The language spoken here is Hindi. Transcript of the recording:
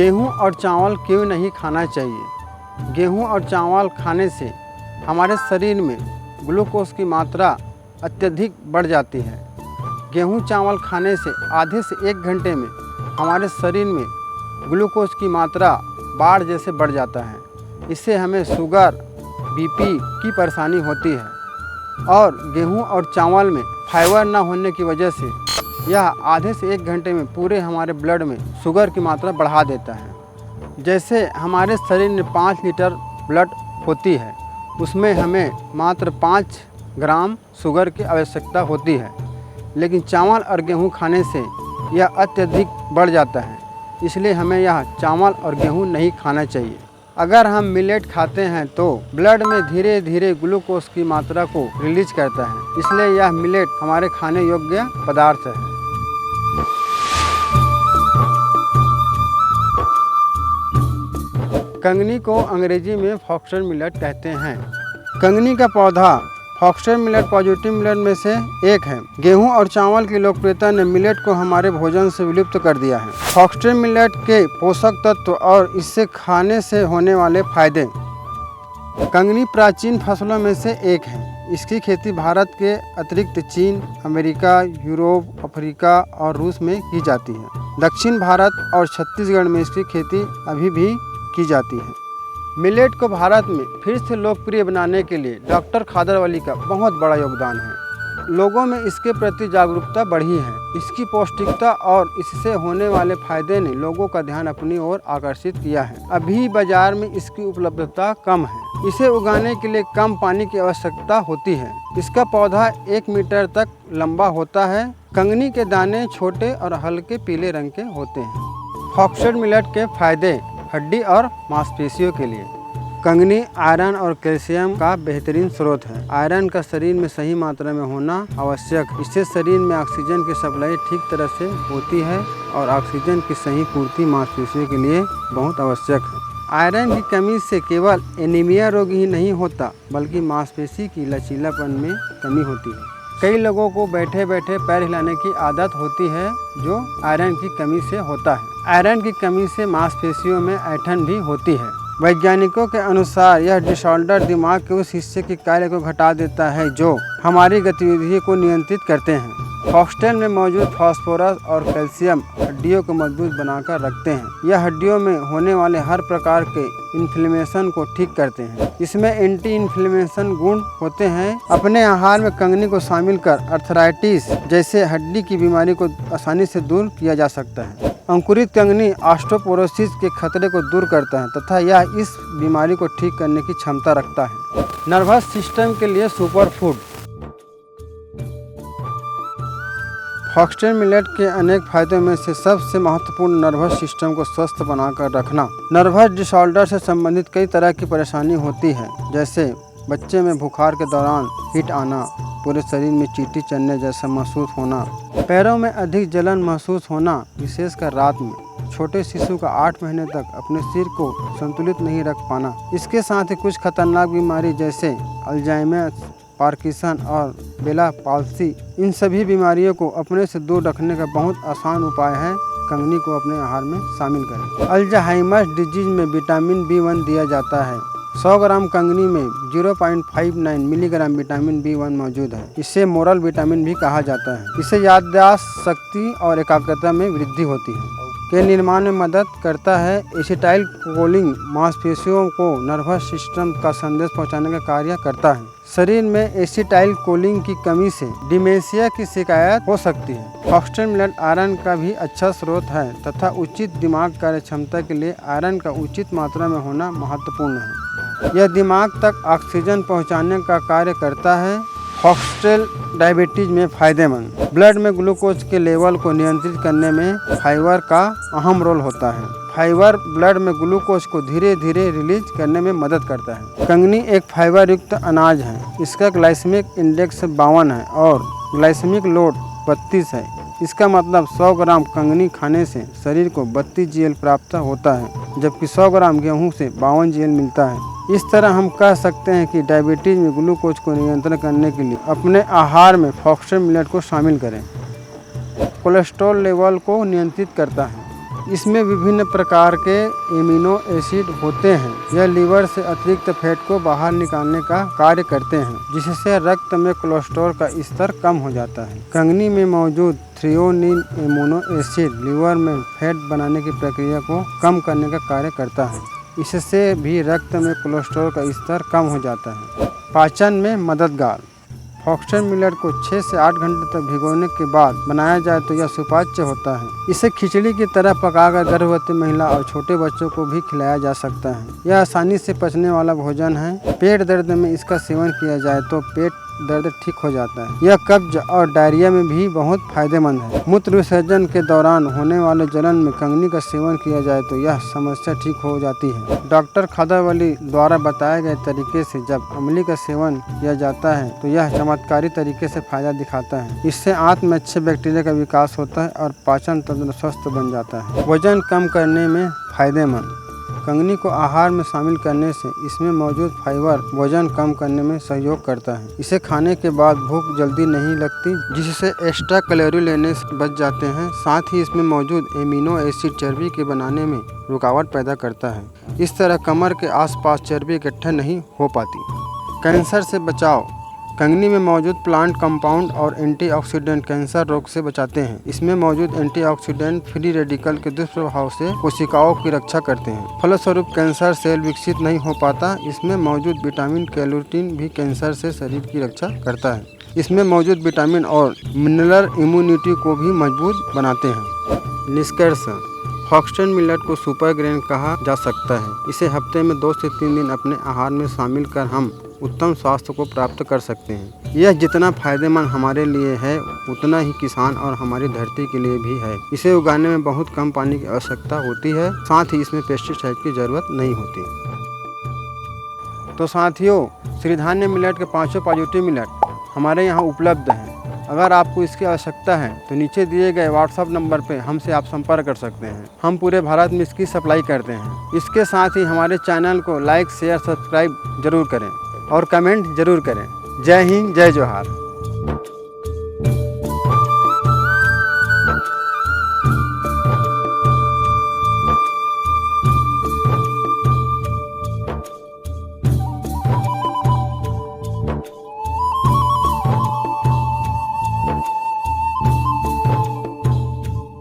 गेहूं और चावल क्यों नहीं खाना चाहिए? गेहूं और चावल खाने से हमारे शरीर में ग्लूकोज की मात्रा अत्यधिक बढ़ जाती है। गेहूं चावल खाने से आधे से 1 घंटे में हमारे शरीर में ग्लूकोज की मात्रा बाढ़ जैसे बढ़ जाता है। इससे हमें शुगर, बीपी की परेशानी होती है और गेहूं और चावल में फाइबर न होने की वजह से यह आधे से 1 घंटे में पूरे हमारे ब्लड में शुगर की मात्रा बढ़ा देता है। जैसे हमारे शरीर में 5 लीटर ब्लड होती है, उसमें हमें मात्र 5 ग्राम शुगर की आवश्यकता होती है, लेकिन चावल और गेहूं खाने से यह अत्यधिक बढ़ जाता है। इसलिए हमें यह चावल और गेहूं नहीं खाना चाहिए। अगर हम मिलेट खाते हैं तो ब्लड में धीरे धीरे ग्लूकोज की मात्रा को रिलीज करता है, इसलिए यह मिलेट हमारे खाने योग्य पदार्थ है। कंगनी को अंग्रेजी में फॉक्सटेल मिलेट कहते हैं। कंगनी का पौधा फॉक्सटेल मिलेट पॉजिटिव मिलेट में से एक है। गेहूं और चावल की लोकप्रियता ने मिलेट को हमारे भोजन से विलुप्त कर दिया है। फॉक्सटेल मिलेट के पोषक तत्व और इससे खाने से होने वाले फायदे। कंगनी प्राचीन फसलों में से एक है। इसकी खेती भारत के अतिरिक्त चीन, अमेरिका, यूरोप, अफ्रीका और रूस में की जाती है। दक्षिण भारत और छत्तीसगढ़ में इसकी खेती अभी भी की जाती है। मिलेट को भारत में फिर से लोकप्रिय बनाने के लिए डॉक्टर खादरवली का बहुत बड़ा योगदान है। लोगों में इसके प्रति जागरूकता बढ़ी है। इसकी पौष्टिकता और इससे होने वाले फायदे ने लोगों का ध्यान अपनी ओर आकर्षित किया है। अभी बाजार में इसकी उपलब्धता कम है। इसे उगाने के लिए कम पानी की आवश्यकता होती है। इसका पौधा 1 मीटर तक लंबा होता है। कंगनी के दाने छोटे और हल्के पीले रंग के होते हैं। फॉक्सटेल मिलेट के फायदे हड्डी और मांसपेशियों के लिए। कंगनी आयरन और कैल्शियम का बेहतरीन स्रोत है। आयरन का शरीर में सही मात्रा में होना आवश्यक। इससे शरीर में ऑक्सीजन की सप्लाई ठीक तरह से होती है और ऑक्सीजन की सही पूर्ति मांसपेशियों के लिए बहुत आवश्यक है। आयरन की कमी से केवल एनीमिया रोग ही नहीं होता, बल्कि मांसपेशी की लचीलापन में कमी होती है। कई लोगों को बैठे बैठे पैर हिलाने की आदत होती है, जो आयरन की कमी से होता है। आयरन की कमी से मांसपेशियों में ऐंठन भी होती है। वैज्ञानिकों के अनुसार यह डिसऑर्डर दिमाग के उस हिस्से के कार्य को घटा देता है जो हमारी गतिविधि को नियंत्रित करते हैं। फॉक्सटेल में मौजूद फास्फोरस और कैल्शियम हड्डियों को मजबूत बनाकर रखते हैं। यह हड्डियों में होने वाले हर प्रकार के इन्फ्लेमेशन को ठीक करते हैं। इसमें एंटी इन्फ्लेमेशन गुण होते हैं। अपने आहार में कंगनी को शामिल कर अर्थराइटिस जैसे हड्डी की बीमारी को आसानी से दूर किया जा सकता है। अंकुरित कंगनी ऑस्टियोपोरोसिस के खतरे को दूर करता है तथा यह इस बीमारी को ठीक करने की क्षमता रखता है। नर्वस सिस्टम के लिए सुपर फूड। फॉक्सटेल मिलेट के अनेक फायदों में से सबसे महत्वपूर्ण नर्वस सिस्टम को स्वस्थ बनाकर रखना। नर्वस डिसऑर्डर से संबंधित कई तरह की परेशानी होती है, जैसे बच्चे में बुखार के दौरान हिट आना, पूरे शरीर में चींटी चढ़ने जैसा महसूस होना, पैरों में अधिक जलन महसूस होना, विशेषकर रात में, छोटे शिशु का 8 महीने तक अपने सिर को संतुलित नहीं रख पाना। इसके साथ ही कुछ खतरनाक बीमारी जैसे अल्जाइमर, पार्किंसन और बेला पाल्सी, इन सभी बीमारियों को अपने से दूर रखने का बहुत आसान उपाय है कंगनी को अपने आहार में शामिल करें। अल्जाइमर डिजीज में विटामिन B1 दिया जाता है। 100 ग्राम कंगनी में 0.59 मिलीग्राम विटामिन B1 मौजूद है। इसे मोरल विटामिन भी कहा जाता है। इससे याददाश्त शक्ति और एकाग्रता में वृद्धि होती है के निर्माण में मदद करता है। एसिटाइल कोलिन मांसपेशियों को नर्वस सिस्टम का संदेश पहुंचाने का कार्य करता है। शरीर में एसिटाइल कोलिन की कमी से डिमेंशिया की शिकायत हो सकती है। फॉक्सटेल मिलेट आयरन का भी अच्छा स्रोत है तथा उचित दिमाग कार्य क्षमता के लिए आयरन का उचित मात्रा में होना महत्वपूर्ण है। यह दिमाग तक ऑक्सीजन पहुंचाने का कार्य करता है। फॉक्सटेल डायबिटीज में फ़ायदेमंद। ब्लड में ग्लूकोज के लेवल को नियंत्रित करने में फाइबर का अहम रोल होता है। फाइबर ब्लड में ग्लूकोज को धीरे धीरे रिलीज करने में मदद करता है। कंगनी एक फाइबर युक्त अनाज है। इसका ग्लाइसेमिक इंडेक्स 52 है और ग्लाइसेमिक लोड 32 है। इसका मतलब 100 ग्राम कंगनी खाने से शरीर को 32 GL प्राप्त होता है, जबकि 100 ग्राम गेहूं से 52 GL मिलता है। इस तरह हम कह सकते हैं कि डायबिटीज में ग्लूकोज को नियंत्रण करने के लिए अपने आहार में फॉक्सटेल मिलेट को शामिल करें। कोलेस्ट्रॉल लेवल को नियंत्रित करता है। इसमें विभिन्न प्रकार के एमिनो एसिड होते हैं। यह लीवर से अतिरिक्त फैट को बाहर निकालने का कार्य करते हैं, जिससे रक्त में कोलेस्ट्रॉल का स्तर कम हो जाता है। कंगनी में मौजूद थ्रियोनिन एमिनो एसिड लीवर में फैट बनाने की प्रक्रिया को कम करने का कार्य करता है। इससे भी रक्त में कोलेस्ट्रॉल का स्तर कम हो जाता है। पाचन में मददगार। फॉक्सटेल मिलेट को 6 से 8 घंटे तक भिगोने के बाद बनाया जाए तो यह सुपाच्य होता है। इसे खिचड़ी की तरह पकाकर गर्भवती महिला और छोटे बच्चों को भी खिलाया जा सकता है। यह आसानी से पचने वाला भोजन है। पेट दर्द में इसका सेवन किया जाए तो पेट दर्द ठीक हो जाता है। यह कब्ज और डायरिया में भी बहुत फायदेमंद है। मूत्र विसर्जन के दौरान होने वाले जलन में कंगनी का सेवन किया जाए तो यह समस्या ठीक हो जाती है। डॉक्टर खादावली द्वारा बताए गए तरीके से जब अमली का सेवन किया जाता है तो यह चमत्कारी तरीके से फायदा दिखाता है। इससे आंत में अच्छे बैक्टीरिया का विकास होता है और पाचन तंत्र स्वस्थ बन जाता है। वजन कम करने में फायदेमंद। कंगनी को आहार में शामिल करने से इसमें मौजूद फाइबर वजन कम करने में सहयोग करता है। इसे खाने के बाद भूख जल्दी नहीं लगती, जिससे एक्स्ट्रा कैलोरी लेने से बच जाते हैं। साथ ही इसमें मौजूद एमिनो एसिड चर्बी के बनाने में रुकावट पैदा करता है। इस तरह कमर के आसपास चर्बी इकट्ठा नहीं हो पाती। कैंसर से बचाव। कंगनी में मौजूद प्लांट कंपाउंड और एंटीऑक्सीडेंट कैंसर रोग से बचाते हैं। इसमें मौजूद एंटीऑक्सीडेंट फ्री रेडिकल के दुष्प्रभाव से कोशिकाओं की रक्षा करते हैं। फलस्वरूप कैंसर सेल विकसित नहीं हो पाता। इसमें मौजूद विटामिन कैरोटीन भी कैंसर से शरीर की रक्षा करता है। इसमें मौजूद विटामिन और मिनरल इम्यूनिटी को भी मजबूत बनाते हैं। निष्कर्ष। फॉक्सटेल मिलेट को सुपर ग्रेन कहा जा सकता है। इसे हफ्ते में 2 से 3 दिन अपने आहार में शामिल कर हम उत्तम स्वास्थ्य को प्राप्त कर सकते हैं। यह जितना फायदेमंद हमारे लिए है उतना ही किसान और हमारी धरती के लिए भी है। इसे उगाने में बहुत कम पानी की आवश्यकता होती है। साथ ही इसमें पेस्टिसाइड की जरूरत नहीं होती। तो साथियों, श्रीधान्य मिलेट के 5 पॉजिटिव मिलेट हमारे यहाँ उपलब्ध हैं। अगर आपको इसकी आवश्यकता है तो नीचे दिए गए व्हाट्सएप नंबर पर हमसे आप संपर्क कर सकते हैं। हम पूरे भारत में इसकी सप्लाई करते हैं। इसके साथ ही हमारे चैनल को लाइक, शेयर, सब्सक्राइब जरूर करें और कमेंट जरूर करें। जय हिंद, जय जोहार।